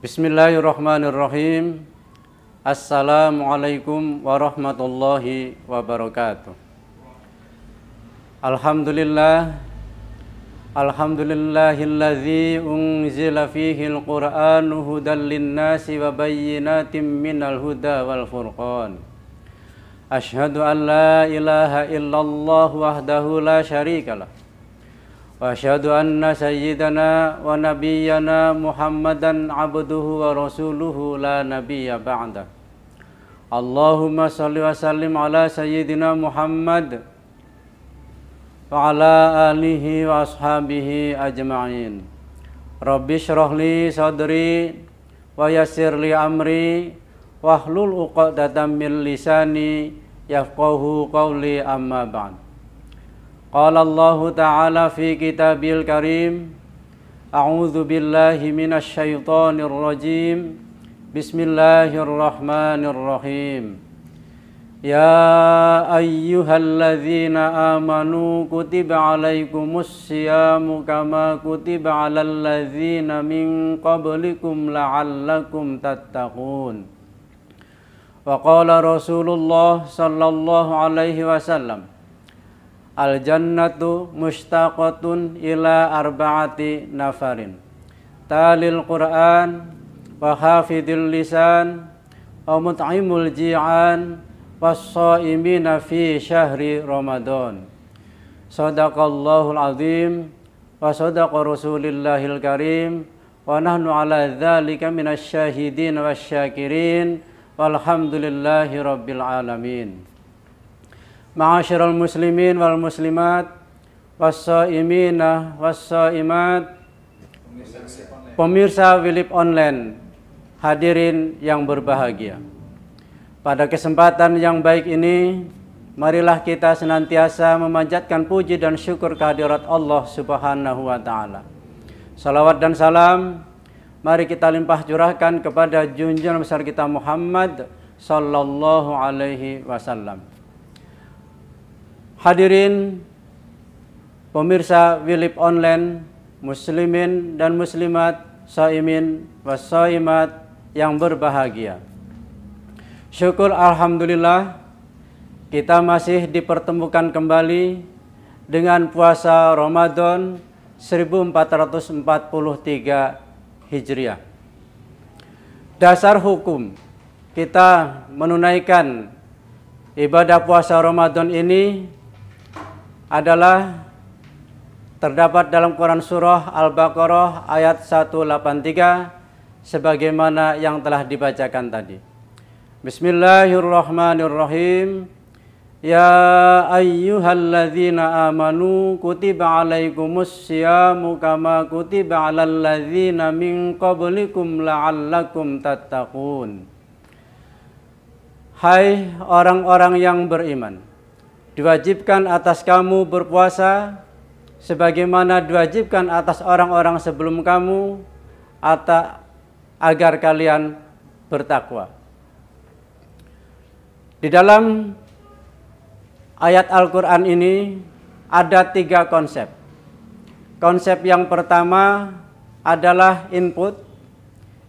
Bismillahirrahmanirrahim. Assalamualaikum warahmatullahi wabarakatuh. Alhamdulillahilladzi unzila fihil Qur'anu hudan linnasi wa bayyinatin minal huda wal furqan. Asyhadu an la ilaha illallah wahdahu la syarikalah. Wa asyhadu anna sayyidana wa nabiyyana Muhammadan abduhu wa rasuluhu la nabiyya ba'dah. Allahumma shalli wa sallim ala sayyidina Muhammad wa ala alihi wa ashabihi ajma'in. Rabbi shrah li sadri wa yassir li amri wahlul 'uqdatam min lisani yafqahu qawli, amma ba'd. Qala Allahu ta'ala fi kitabil karim, a'udzu billahi minasy syaithanir rajim. Bismillahirrahmanirrahim. Ya ayyuhalladzina amanu kutiba alaikumus syiyamu kama kutiba alal ladzina min qablikum la'allakum tattaqun. Wa qala Rasulullah sallallahu alaihi wasallam, al-jannatu mushtaqatun ila arba'ati nafarin, talil Qur'an wa hafidil lisan wa mut'imul ji'an was-shaimina fi syahri Ramadan. Shadaqallahul azim wa sadaqa rasulillahil karim wa nahnu ala dzalika minasy syahidin wasyakirin walhamdulillahi rabbil alamin. Ma'asyiral muslimin wal muslimat was-shaimina was-shaimat, pemirsa Wilip Online, hadirin yang berbahagia. Pada kesempatan yang baik ini, marilah kita senantiasa memanjatkan puji dan syukur kehadirat Allah Subhanahu wa taala. Salawat dan salam mari kita limpah curahkan kepada junjungan besar kita Muhammad sallallahu alaihi wasallam. Hadirin pemirsa Wilip Online, muslimin dan muslimat, shaimin was shaimat yang berbahagia. Syukur alhamdulillah kita masih dipertemukan kembali dengan puasa Ramadan 1443 Hijriah. Dasar hukum kita menunaikan ibadah puasa Ramadan ini adalah terdapat dalam Quran surah Al-Baqarah ayat 183 sebagaimana yang telah dibacakan tadi. Bismillahirrahmanirrahim. Ya ayyuhalladzina amanu kutiba alaikumus syiyamu kama kutiba alal ladzina min qablikum la'allakum tattaqun. Hai orang-orang yang beriman, diwajibkan atas kamu berpuasa sebagaimana diwajibkan atas orang-orang sebelum kamu agar kalian bertakwa. Di dalam ayat Al-Quran ini ada 3 konsep. Konsep yang pertama adalah input,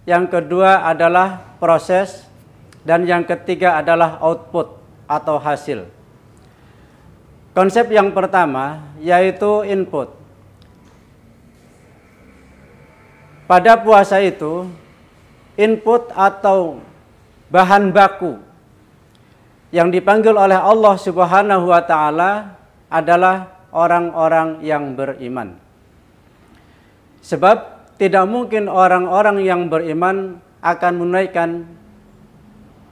yang kedua adalah proses, dan yang ketiga adalah output atau hasil. Konsep yang pertama yaitu input. Pada puasa itu, input atau bahan baku yang dipanggil oleh Allah Subhanahu wa taala adalah orang-orang yang beriman. Sebab tidak mungkin orang-orang yang beriman akan menunaikan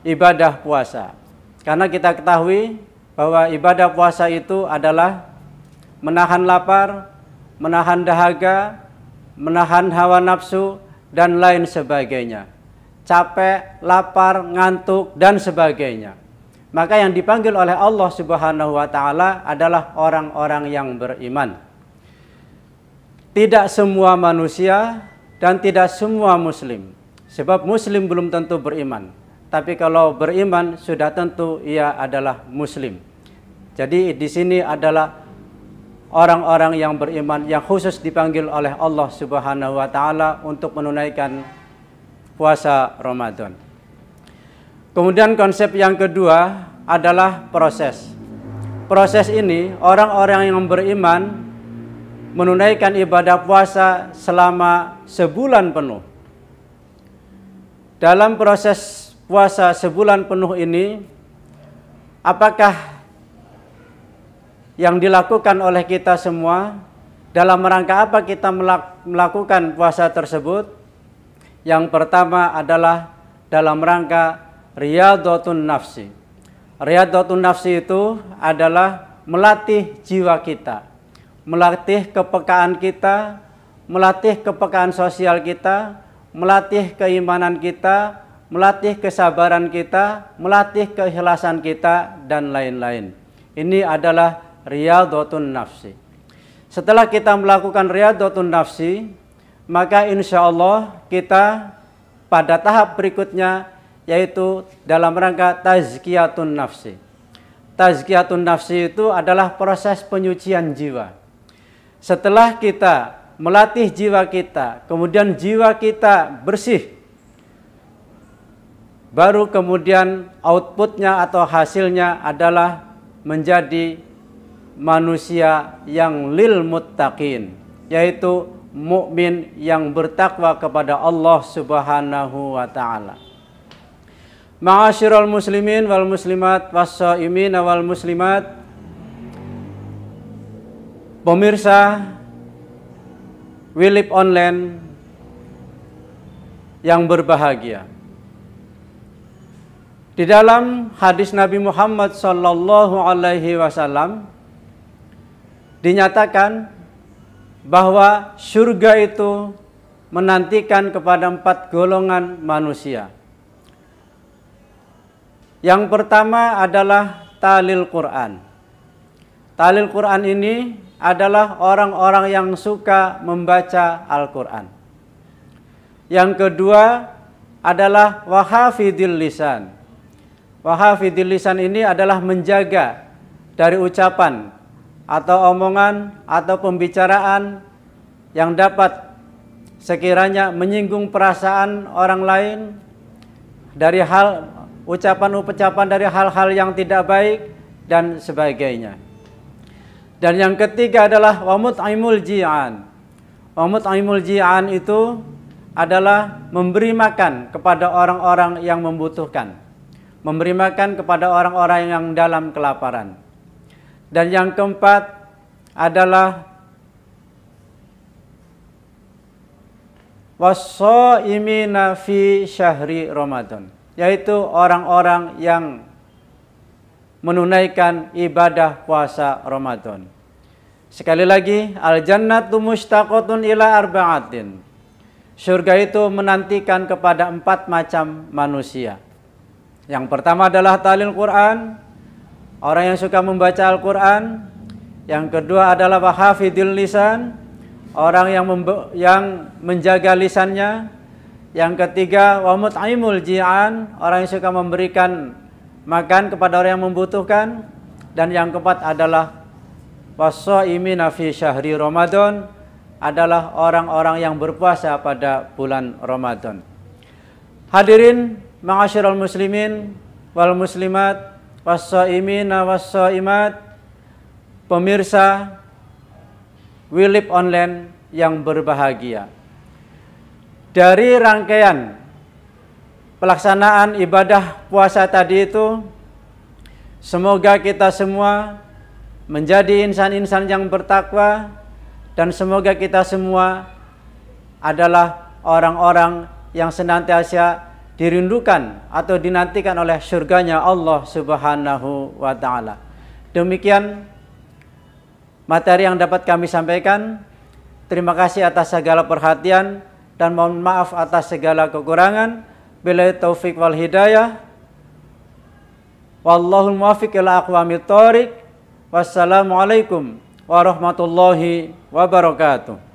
ibadah puasa. Karena kita ketahui bahwa ibadah puasa itu adalah menahan lapar, menahan dahaga, menahan hawa nafsu, dan lain sebagainya. Capek, lapar, ngantuk, dan sebagainya. Maka yang dipanggil oleh Allah Subhanahu wa taala adalah orang-orang yang beriman. Tidak semua manusia dan tidak semua muslim. Sebab muslim belum tentu beriman. Tapi kalau beriman sudah tentu ia adalah muslim. Jadi di sini adalah orang-orang yang beriman yang khusus dipanggil oleh Allah Subhanahu wa taala untuk menunaikan puasa Ramadan. Kemudian konsep yang kedua adalah proses. Proses ini orang-orang yang beriman menunaikan ibadah puasa selama sebulan penuh. Dalam proses puasa sebulan penuh ini, apakah yang dilakukan oleh kita semua? Dalam rangka apa kita melakukan puasa tersebut? Yang pertama adalah dalam rangka riyadhatun nafsi. Riyadhatun nafsi itu adalah melatih jiwa kita, melatih kepekaan kita, melatih kepekaan sosial kita, melatih keimanan kita, melatih kesabaran kita, melatih keikhlasan kita, dan lain-lain. Ini adalah riyadhatun nafsi. Setelah kita melakukan riyadhatun nafsi, maka insya Allah kita pada tahap berikutnya, yaitu dalam rangka tazkiyatun nafsi. Tazkiyatun nafsi itu adalah proses penyucian jiwa. Setelah kita melatih jiwa kita, kemudian jiwa kita bersih, baru kemudian outputnya atau hasilnya adalah menjadi manusia yang lil muttaqin, yaitu mukmin yang bertakwa kepada Allah Subhanahu wa taala. Ma'asyiral muslimin wal muslimat wassaimin wal muslimat, pemirsa Wilip Online yang berbahagia. Di dalam hadis Nabi Muhammad sallallahu alaihi wasallam dinyatakan bahwa surga itu menantikan kepada 4 golongan manusia. Yang pertama adalah talil Quran. Talil Quran ini adalah orang-orang yang suka membaca Al-Quran. Yang kedua adalah wahafidil lisan. Wahafidil lisan ini adalah menjaga dari ucapan atau omongan atau pembicaraan yang dapat sekiranya menyinggung perasaan orang lain, dari ucapan-ucapan dari hal-hal yang tidak baik dan sebagainya. Dan yang ketiga adalah wa mut'imul ji'an. Wa mut'imul ji'an itu adalah memberi makan kepada orang-orang yang membutuhkan, memberi makan kepada orang-orang yang dalam kelaparan. Dan yang keempat adalah was-shaimina fi syahri Ramadan, yaitu orang-orang yang menunaikan ibadah puasa Ramadan. Sekali lagi, al-jannatu mushtaqatun ila arba'atin. Surga itu menantikan kepada 4 macam manusia. Yang pertama adalah talil Quran, orang yang suka membaca Al-Quran. Yang kedua adalah wahafidil lisan, orang yang menjaga lisannya. Yang ketiga wa mut'imul ji'an, orang yang suka memberikan makan kepada orang yang membutuhkan. Dan yang keempat adalah was-shaimina fi syahri Ramadan, adalah orang-orang yang berpuasa pada bulan Ramadan. Hadirin ma'asyiral muslimin wal muslimat was-shaimina was-shaimat, pemirsa Wilip Online yang berbahagia. Dari rangkaian pelaksanaan ibadah puasa tadi itu, semoga kita semua menjadi insan-insan yang bertakwa, dan semoga kita semua adalah orang-orang yang senantiasa dirindukan atau dinantikan oleh surganya Allah Subhanahu wa ta'ala. Demikian materi yang dapat kami sampaikan. Terima kasih atas segala perhatian dan mohon maaf atas segala kekurangan. Billahi taufik wal hidayah. Wallahul muwaffiq ila aqwamit thoriq. Wassalamualaikum warahmatullahi wabarakatuh.